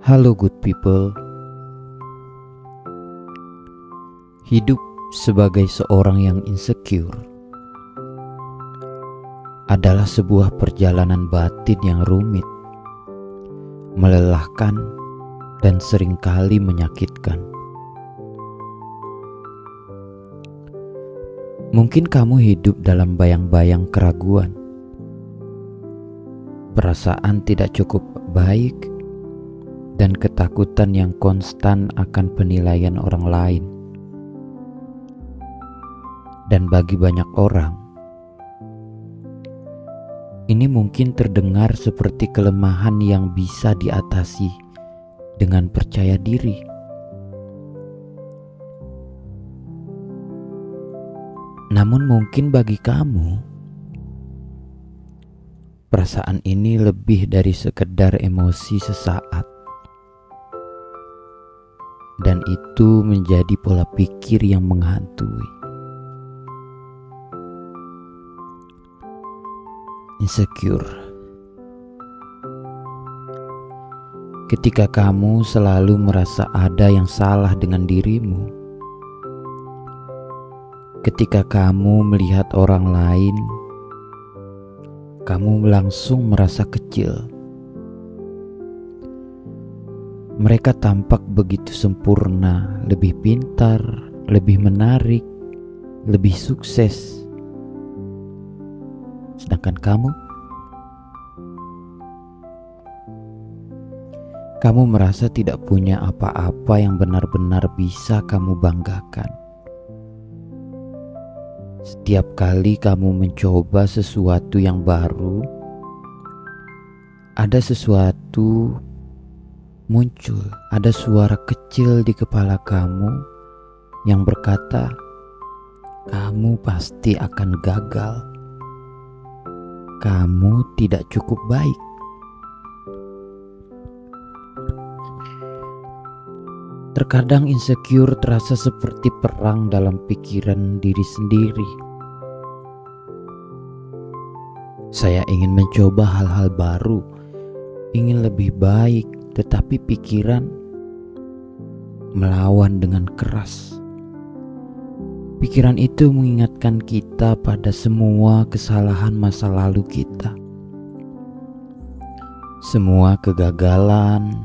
Halo good people. Hidup sebagai seorang yang insecure adalah sebuah perjalanan batin yang rumit, melelahkan, dan seringkali menyakitkan. Mungkin kamu hidup dalam bayang-bayang keraguan, perasaan tidak cukup baik, dan ketakutan yang konstan akan penilaian orang lain. Dan bagi banyak orang, ini mungkin terdengar seperti kelemahan yang bisa diatasi dengan percaya diri. Namun mungkin bagi kamu, perasaan ini lebih dari sekedar emosi sesaat. Dan itu menjadi pola pikir yang menghantui. Insecure. Ketika kamu selalu merasa ada yang salah dengan dirimu, ketika kamu melihat orang lain, kamu langsung merasa kecil. Mereka tampak begitu sempurna, lebih pintar, lebih menarik, lebih sukses. Sedangkan kamu merasa tidak punya apa-apa yang benar-benar bisa kamu banggakan. Setiap kali kamu mencoba sesuatu yang baru, ada sesuatu muncul, ada suara kecil di kepala kamu yang berkata, kamu pasti akan gagal. Kamu tidak cukup baik. Terkadang insecure terasa seperti perang dalam pikiran diri sendiri. Saya ingin mencoba hal-hal baru, ingin lebih baik, tetapi pikiran melawan dengan keras. Pikiran itu mengingatkan kita pada semua kesalahan masa lalu kita, semua kegagalan,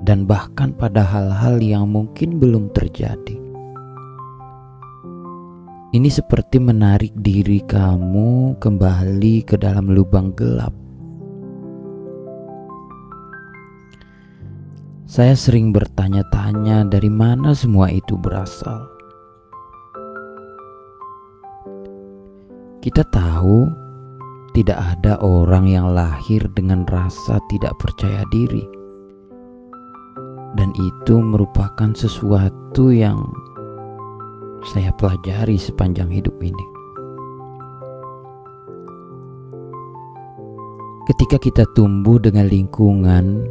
dan bahkan pada hal-hal yang mungkin belum terjadi. Ini seperti menarik diri kamu kembali ke dalam lubang gelap. Saya sering bertanya-tanya dari mana semua itu berasal. Kita tahu tidak ada orang yang lahir dengan rasa tidak percaya diri. Dan itu merupakan sesuatu yang saya pelajari sepanjang hidup ini. Ketika kita tumbuh dengan lingkungan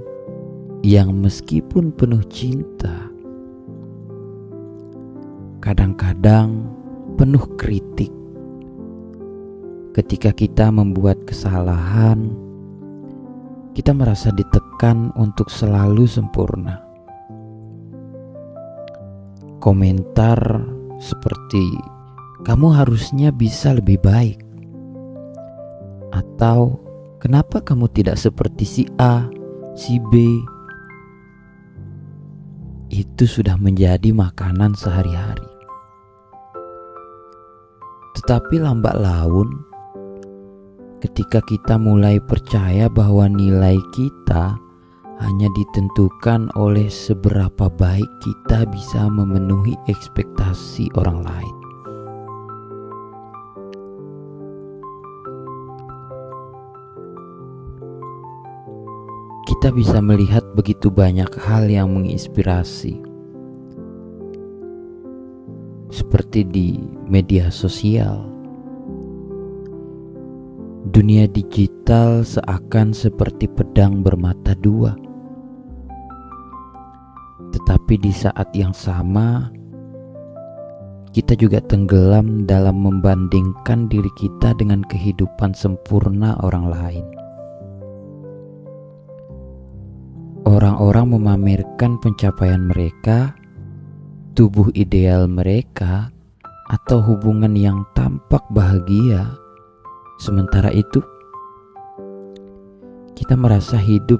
yang meskipun penuh cinta, kadang-kadang penuh kritik. Ketika kita membuat kesalahan, kita merasa ditekan untuk selalu sempurna. Komentar seperti kamu harusnya bisa lebih baik, atau kenapa kamu tidak seperti si A, si B, itu sudah menjadi makanan sehari-hari. Tetapi lambat laun, ketika kita mulai percaya bahwa nilai kita hanya ditentukan oleh seberapa baik kita bisa memenuhi ekspektasi orang lain, kita bisa melihat begitu banyak hal yang menginspirasi, seperti di media sosial. Dunia digital seakan seperti pedang bermata dua. Tetapi di saat yang sama, kita juga tenggelam dalam membandingkan diri kita dengan kehidupan sempurna orang lain. orang-orang memamerkan pencapaian mereka, tubuh ideal mereka, atau hubungan yang tampak bahagia. Sementara itu, kita merasa hidup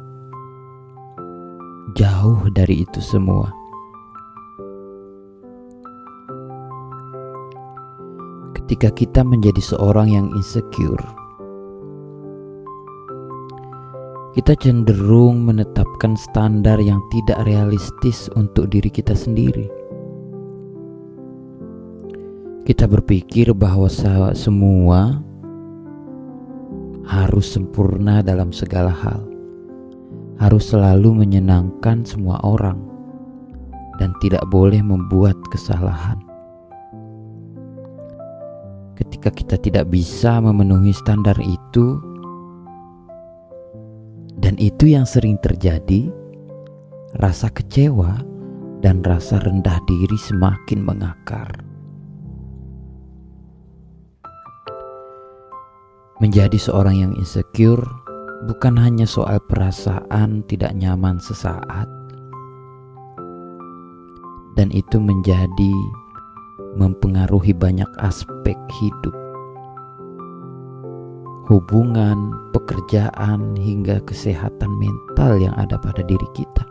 jauh dari itu semua. Ketika kita menjadi seorang yang insecure, kita cenderung menetapkan standar yang tidak realistis untuk diri kita sendiri. Kita berpikir bahwa semua harus sempurna dalam segala hal, harus selalu menyenangkan semua orang, dan tidak boleh membuat kesalahan. Ketika kita tidak bisa memenuhi standar itu, dan itu yang sering terjadi, rasa kecewa dan rasa rendah diri semakin mengakar. Menjadi seorang yang insecure bukan hanya soal perasaan tidak nyaman sesaat, dan itu menjadi mempengaruhi banyak aspek hidup, hubungan, pekerjaan, hingga kesehatan mental yang ada pada diri kita.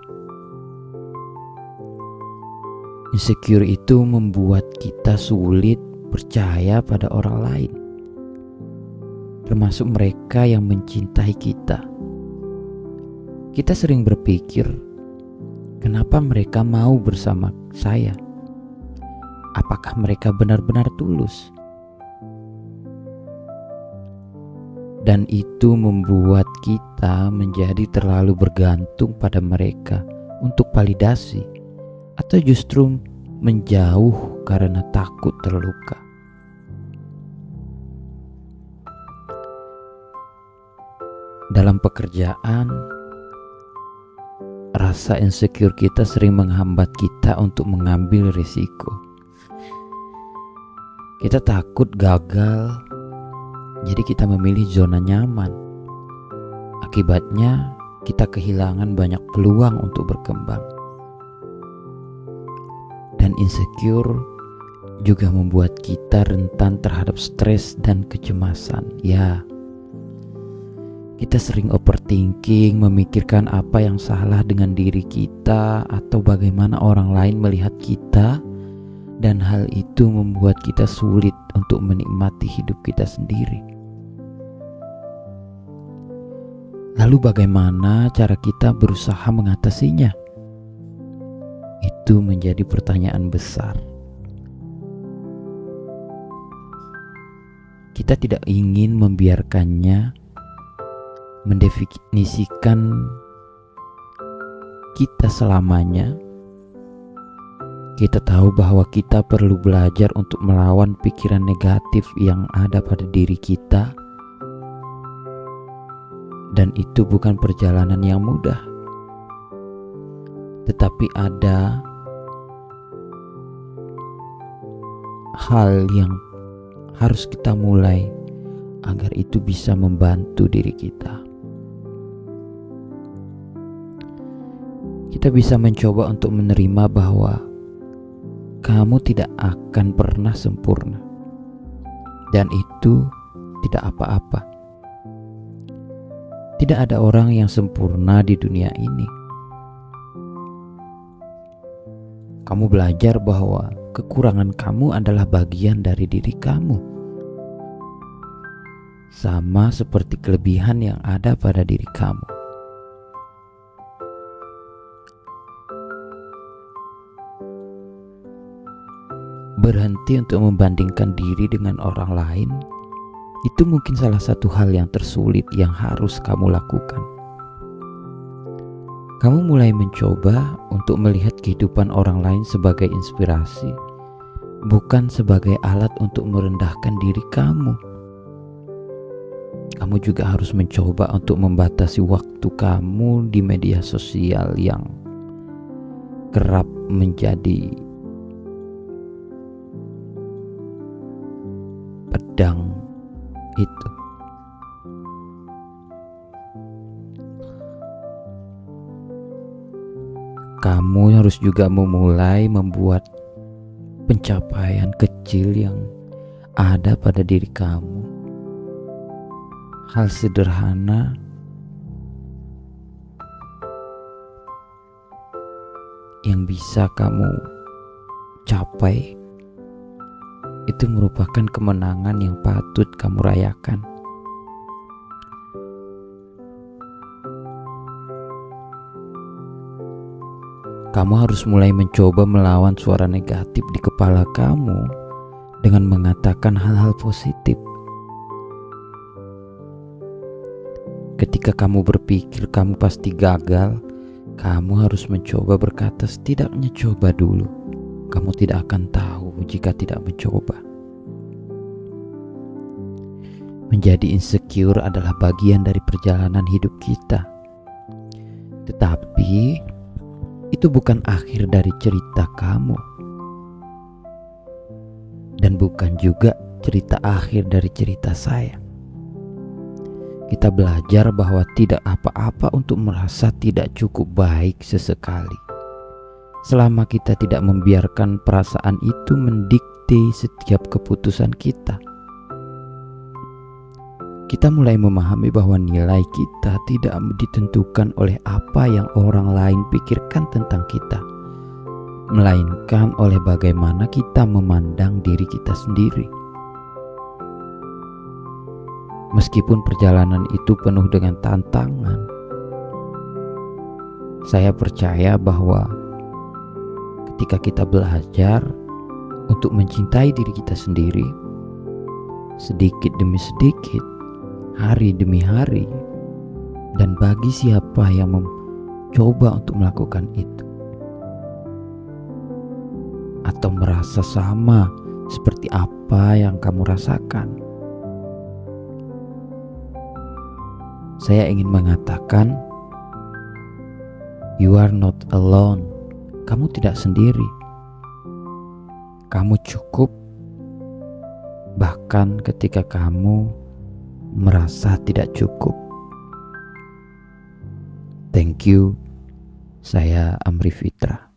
Insecure itu membuat kita sulit percaya pada orang lain, termasuk mereka yang mencintai kita. Kita sering berpikir, kenapa mereka mau bersama saya? Apakah mereka benar-benar tulus? Dan itu membuat kita menjadi terlalu bergantung pada mereka untuk validasi, atau justru menjauh karena takut terluka. Dalam pekerjaan, rasa insecure kita sering menghambat kita untuk mengambil risiko. Kita takut gagal, jadi kita memilih zona nyaman. Akibatnya, kita kehilangan banyak peluang untuk berkembang. Dan insecure juga membuat kita rentan terhadap stres dan kecemasan. Ya, kita sering overthinking, memikirkan apa yang salah dengan diri kita atau bagaimana orang lain melihat kita, dan hal itu membuat kita sulit untuk menikmati hidup kita sendiri. Lalu bagaimana cara kita berusaha mengatasinya? Itu menjadi pertanyaan besar. Kita tidak ingin membiarkannya mendefinisikan kita selamanya. Kita tahu bahwa kita perlu belajar untuk melawan pikiran negatif yang ada pada diri kita, dan itu bukan perjalanan yang mudah. Tetapi ada hal yang harus kita mulai agar itu bisa membantu diri kita. Kita bisa mencoba untuk menerima bahwa kamu tidak akan pernah sempurna, dan itu tidak apa-apa. Tidak ada orang yang sempurna di dunia ini. Kamu belajar bahwa kekurangan kamu adalah bagian dari diri kamu, sama seperti kelebihan yang ada pada diri kamu. Berhenti untuk membandingkan diri dengan orang lain, itu mungkin salah satu hal yang tersulit yang harus kamu lakukan. Kamu mulai mencoba untuk melihat kehidupan orang lain sebagai inspirasi, bukan sebagai alat untuk merendahkan diri kamu. Kamu juga harus mencoba untuk membatasi waktu kamu di media sosial yang kerap menjadi pedang itu. kamu harus juga memulai membuat pencapaian kecil yang ada pada diri kamu. Hal sederhana yang bisa kamu capai itu merupakan kemenangan yang patut kamu rayakan. Kamu harus mulai mencoba melawan suara negatif di kepala kamu dengan mengatakan hal-hal positif. Ketika kamu berpikir kamu pasti gagal, kamu harus mencoba berkata setidaknya coba dulu. Kamu tidak akan tahu jika tidak mencoba. Menjadi insecure adalah bagian dari perjalanan hidup kita. Tetapi itu bukan akhir dari cerita kamu. Dan bukan juga cerita akhir dari cerita saya. Kita belajar bahwa tidak apa-apa untuk merasa tidak cukup baik sesekali, selama kita tidak membiarkan perasaan itu mendikte setiap keputusan kita. Kita mulai memahami bahwa nilai kita tidak ditentukan oleh apa yang orang lain pikirkan tentang kita, melainkan oleh bagaimana kita memandang diri kita sendiri. Meskipun perjalanan itu penuh dengan tantangan, saya percaya bahwa ketika kita belajar untuk mencintai diri kita sendiri, sedikit demi sedikit, hari demi hari, dan bagi siapa yang mencoba untuk melakukan itu atau merasa sama seperti apa yang kamu rasakan, saya ingin mengatakan, you are not alone. Kamu tidak sendiri. Kamu cukup, bahkan ketika kamu merasa tidak cukup. Thank you. Saya Amri Fitra.